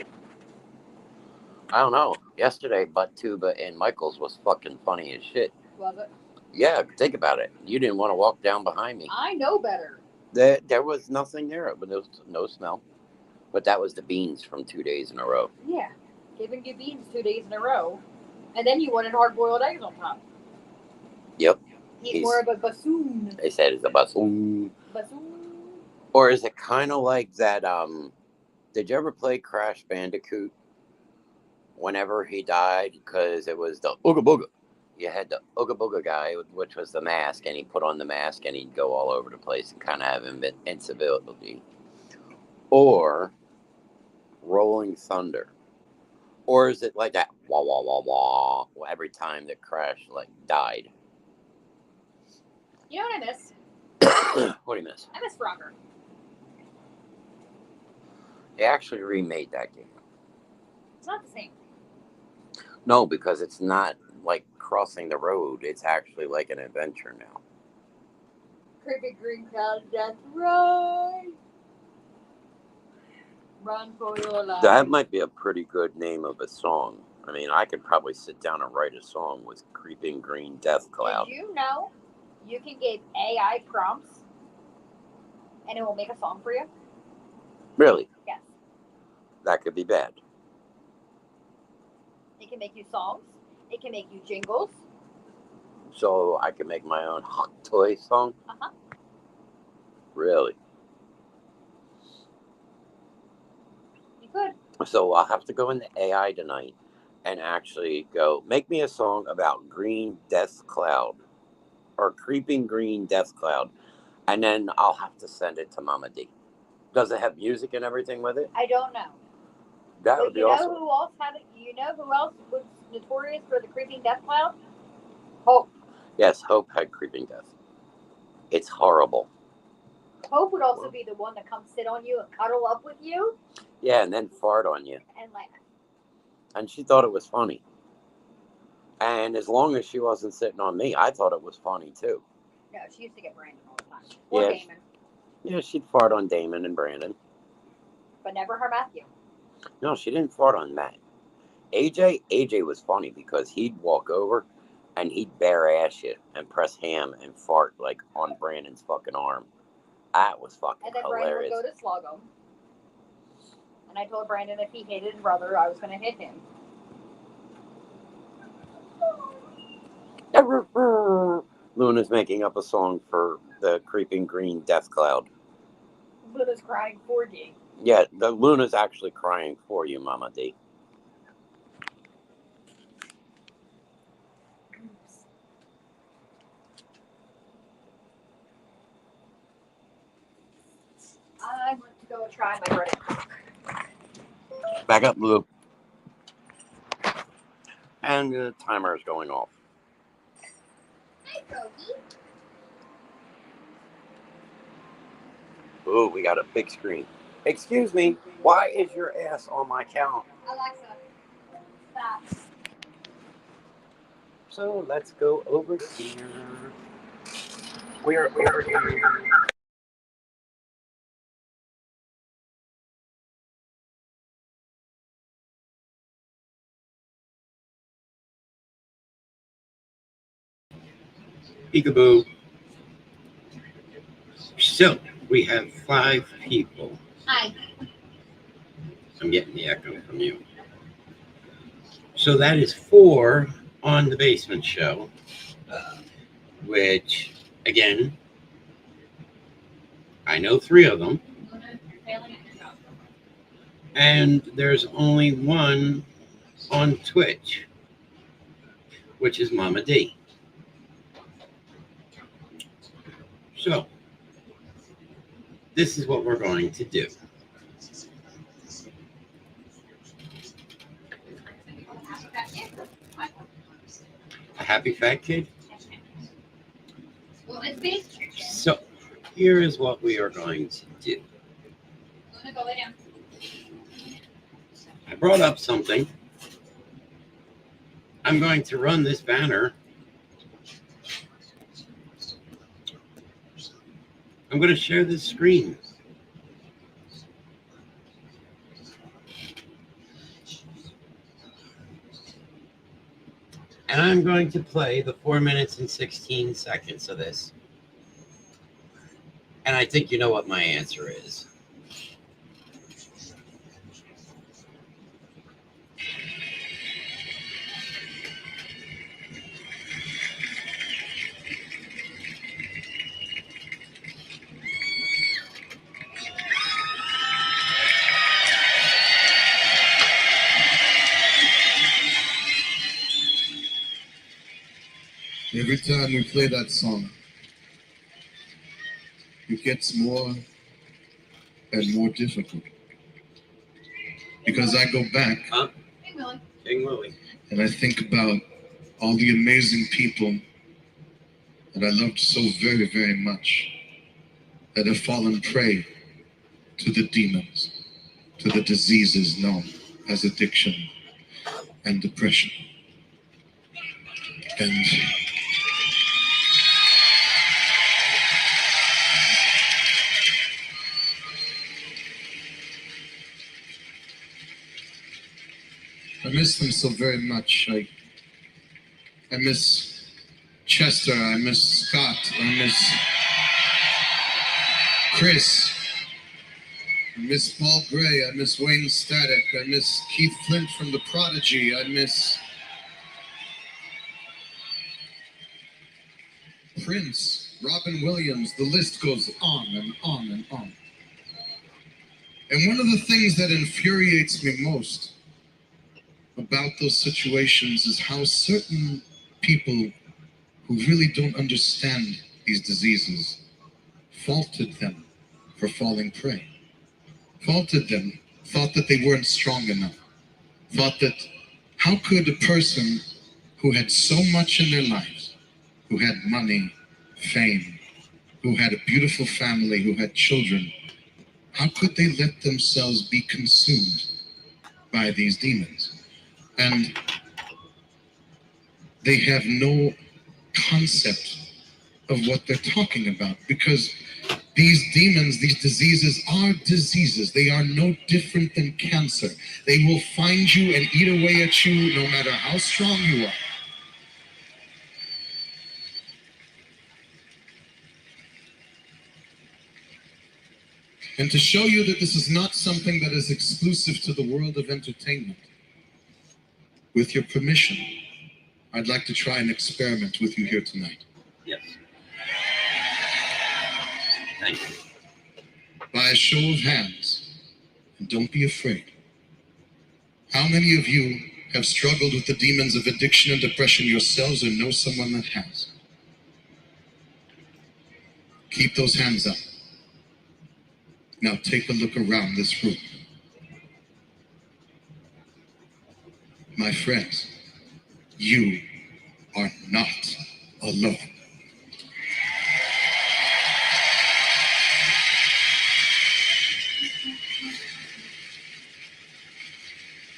I don't know. Yesterday, butt tuba and Michael's was fucking funny as shit. Was it? Yeah, think about it. You didn't want to walk down behind me. I know better. There was nothing there, but there was no smell. But that was the beans from 2 days in a row. Yeah. Giving you beans 2 days in a row. And then you wanted hard-boiled eggs on top. Yep. He's more of a bassoon. They said it's a bassoon. Bassoon. Or is it kind of like that, did you ever play Crash Bandicoot? Whenever he died, because it was the Ooga Booga. You had the Ooga Booga guy, which was the mask, and he put on the mask and he'd go all over the place and kind of have invincibility. Or Rolling Thunder. Or is it like that wah wah wah wah every time that Crash like died? You know what I miss? What do you miss? I miss Frogger. They actually remade that game. It's not the same. No, because it's not like crossing the road. It's actually like an adventure now. Creepy green cloud, death, run! Run for your life. That might be a pretty good name of a song. I mean, I could probably sit down and write a song with Creeping Green Death Cloud. Did you know you can give AI prompts and it will make a song for you? Really? Yes. That could be bad. It can make you songs. It can make you jingles. So I could make my own hot toy song? Uh-huh. Really? You could. So I'll have to go into AI tonight and actually go, make me a song about Green Death Cloud. Or Creeping Green Death Cloud. And then I'll have to send it to Mama D. Does it have music and everything with it? I don't know. That But would be you know awesome. who else had it? You know who else was notorious for the creeping death cloud? Hope. Yes, Hope had Creeping Death. It's horrible. Hope would also be the one that comes sit on you and cuddle up with you. Yeah, and then fart on you. And laugh. And she thought it was funny. And as long as she wasn't sitting on me, I thought it was funny too. No, she used to get Brandon all the time. Or Yeah. Damon. Yeah, she'd fart on Damon and Brandon. But never her Matthew. No, she didn't fart on Matt. AJ was funny because he'd walk over and he'd bare ass you and press ham and fart like on Brandon's fucking arm. That was fucking And then hilarious. Brandon would go to slug him. And I told Brandon if he hated his brother, I was going to hit him. Luna's making up a song for the Creeping Green Death Cloud. Luna's crying for D. Yeah, the Luna's actually crying for you, Mama D. I want to go try my bread. Back up, Lou. And the timer is going off. Hi, Cody. Ooh, we got a big screen. Excuse me, why is your ass on my count? Alexa, stop. So let's go over here. We're over here. Peekaboo. So we have 5 people. Hi. I'm getting the echo from you. So that is 4 on the basement show, which, again, I know 3 of them. And there's only 1 on Twitch, which is Mama D. So, this is what we're going to do. A happy fat kid? Well, it's big. So, here is what we are going to do. Luna, go lay down. I brought up something. I'm going to run this banner. I'm going to share this screen. And I'm going to play the 4 minutes and 16 seconds of this. And I think you know what my answer is. Every time we play that song, it gets more and more difficult. Because I go back Hey, Willie. King Willie. and I think about all the amazing people that I loved so very, very much that have fallen prey to the demons, to the diseases known as addiction and depression. And I miss them so very much. I miss Chester, I miss Scott, I miss Chris, I miss Paul Gray, I miss Wayne Static, I miss Keith Flint from The Prodigy, I miss Prince, Robin Williams, the list goes on and on and on. And one of the things that infuriates me most about those situations is how certain people who really don't understand these diseases faulted them for falling prey. Faulted them, thought that they weren't strong enough. Thought that how could a person who had so much in their lives, who had money, fame, who had a beautiful family, who had children, how could they let themselves be consumed by these demons? And they have no concept of what they're talking about, because these demons, these diseases are diseases. They are no different than cancer. They will find you and eat away at you no matter how strong you are. And to show you that this is not something that is exclusive to the world of entertainment, with your permission, I'd like to try an experiment with you here tonight. Yes. Thank you. By a show of hands, and don't be afraid, how many of you have struggled with the demons of addiction and depression yourselves or know someone that has? Keep those hands up. Now take a look around this room. My friends, you are not alone.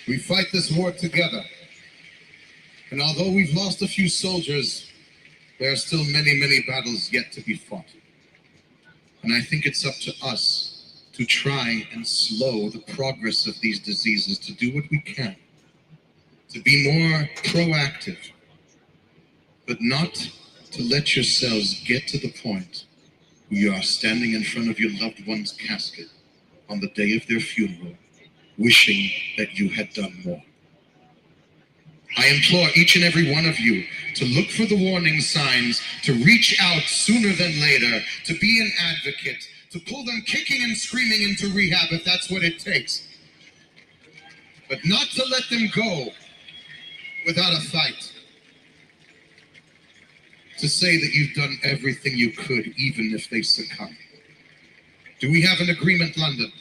We fight this war together. And although we've lost a few soldiers, there are still many, many battles yet to be fought. And I think it's up to us to try and slow the progress of these diseases, to do what we can, to be more proactive, but not to let yourselves get to the point where you are standing in front of your loved one's casket on the day of their funeral, wishing that you had done more. I implore each and every one of you to look for the warning signs, to reach out sooner than later, to be an advocate, to pull them kicking and screaming into rehab if that's what it takes, but not to let them go without a fight. To say that you've done everything you could, even if they succumb. Do we have an agreement, London?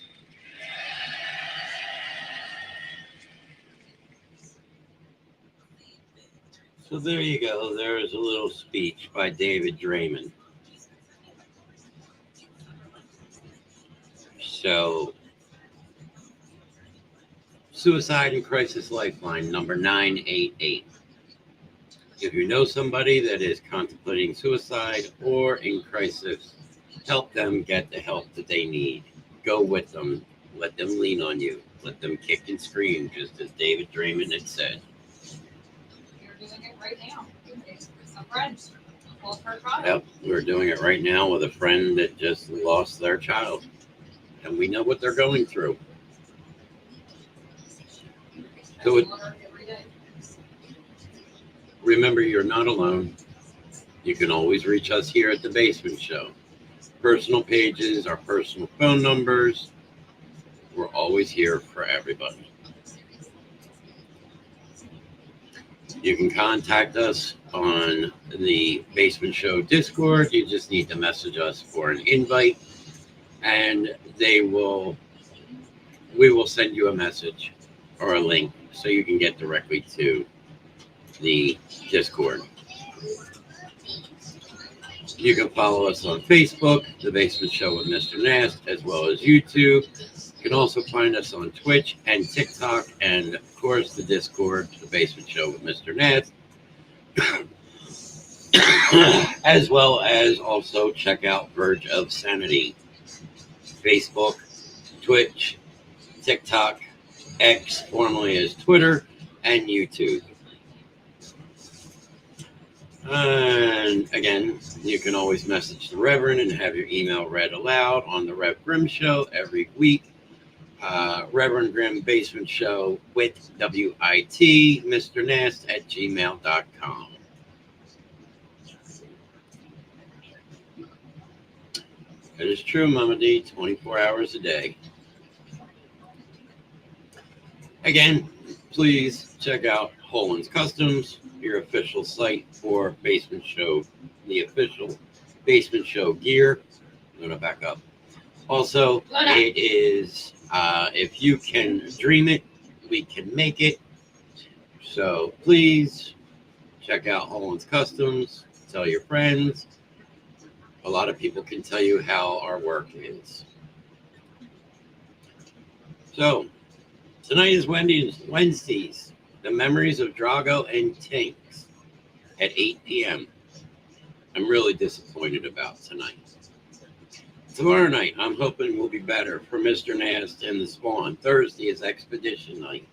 So there you go. There is a little speech by David Draymond. So, Suicide and Crisis Lifeline, number 988. If you know somebody that is contemplating suicide or in crisis, help them get the help that they need. Go with them. Let them lean on you. Let them kick and scream, just as David Draymond had said. You're doing it right now. It's a friend. Lost her child. Yep, we're doing it right now with a friend that just lost their child. And we know what they're going through. So Every day. remember, you're not alone. You can always reach us here at the Basement Show. Personal pages, our personal phone numbers. We're always here for everybody. You can contact us on the Basement Show Discord. You just need to message us for an invite, and we will send you a message or a link so you can get directly to the Discord. You can follow us on Facebook, The Basement Show with Mr. Nast, as well as YouTube. You can also find us on Twitch and TikTok, and of course the Discord, The Basement Show with Mr. Nast. As well as also check out Verge of Sanity. Facebook, Twitch, TikTok, X, formerly as Twitter, and YouTube. And again, you can always message the Reverend and have your email read aloud on the Rev Grimm Show every week. Reverend Grimm Basement Show with WIT, Mr. Nast at gmail.com. It is true, Mama D, 24 hours a day. Again, please check out Holland's Customs, your official site for Basement Show, the official Basement Show gear. I'm going to back up. Also, it is, if you can dream it, we can make it. So please check out Holland's Customs. Tell your friends. A lot of people can tell you how our work is. So, tonight is Wednesdays, the memories of Drago and Tink at 8 p.m. I'm really disappointed about tonight. Tomorrow night, I'm hoping will be better for Mr. Nast and the Spawn. Thursday is Expedition Night.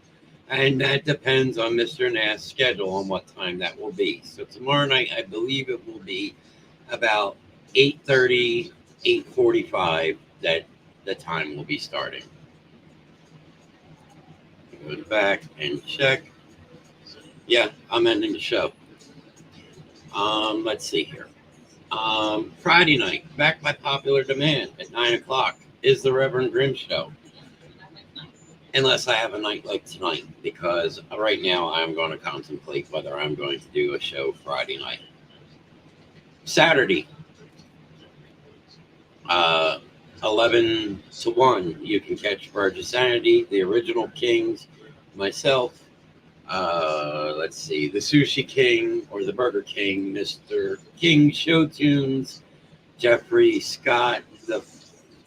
And that depends on Mr. Nast's schedule on what time that will be. So tomorrow night, I believe it will be about 8:30, 8:45 that the time will be starting. Go back and check. Yeah, I'm ending the show. Let's see here. Friday night, back by popular demand at 9 o'clock, is the Reverend Grimm Show. Unless I have a night like tonight, because right now I'm going to contemplate whether I'm going to do a show Friday night. Saturday, 11 to 1, you can catch Verge of Sanity, the original Kings, myself, let's see, the Sushi King or the Burger King, Mr. King Show Tunes, Jeffrey Scott, the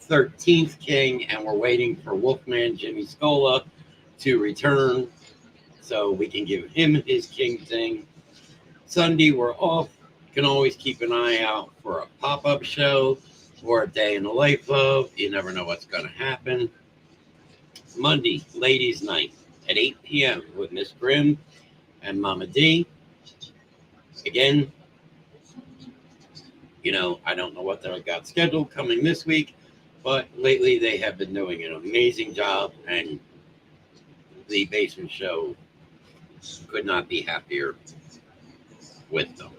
13th King, and we're waiting for Wolfman Jimmy Scola to return so we can give him his King thing. Sunday, we're off. You can always keep an eye out for a pop-up show or a day in the life of. You never know what's going to happen. Monday, Ladies' Night at 8 p.m. with Miss Grimm and Mama D. Again, I don't know what they got scheduled coming this week, but lately they have been doing an amazing job, and the Basement Show could not be happier with them.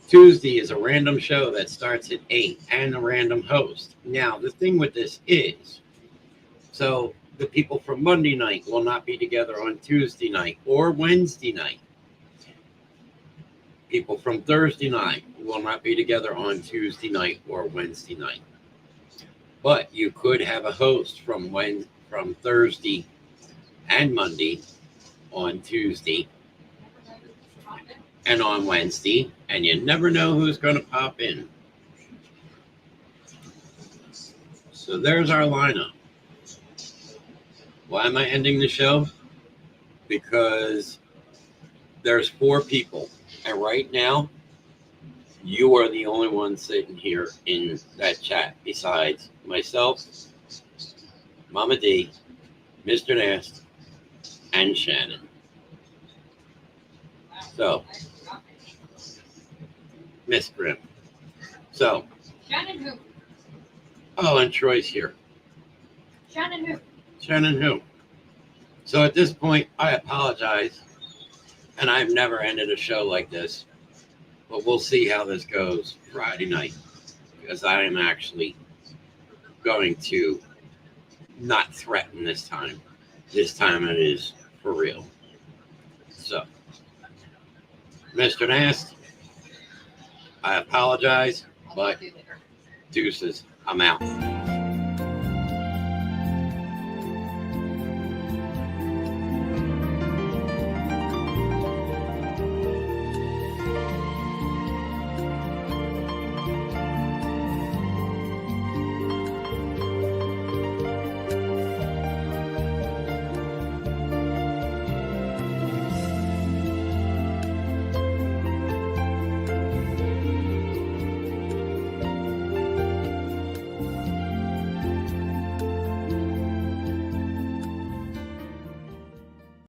Tuesday is a random show that starts at 8 and a random host. Now, the thing with this is, so the people from Monday night will not be together on Tuesday night or Wednesday night. People from Thursday night will not be together on Tuesday night or Wednesday night. But you could have a host from Thursday and Monday on Tuesday and on Wednesday, and you never know who's going to pop in. So there's our lineup. Why am I ending the show? Because there's 4 people. And right now, you are the only one sitting here in that chat besides myself, Mama D, Mr. Nast, and Shannon. So, Miss Grimm. So, Shannon who? oh, and Troy's here. Shannon who? Shannon who? So at this point, I apologize. And I've never ended a show like this. But we'll see how this goes Friday night. Because I am actually going to not threaten this time. This time it is for real. So, Mr. Nast, I apologize, but deuces, I'm out.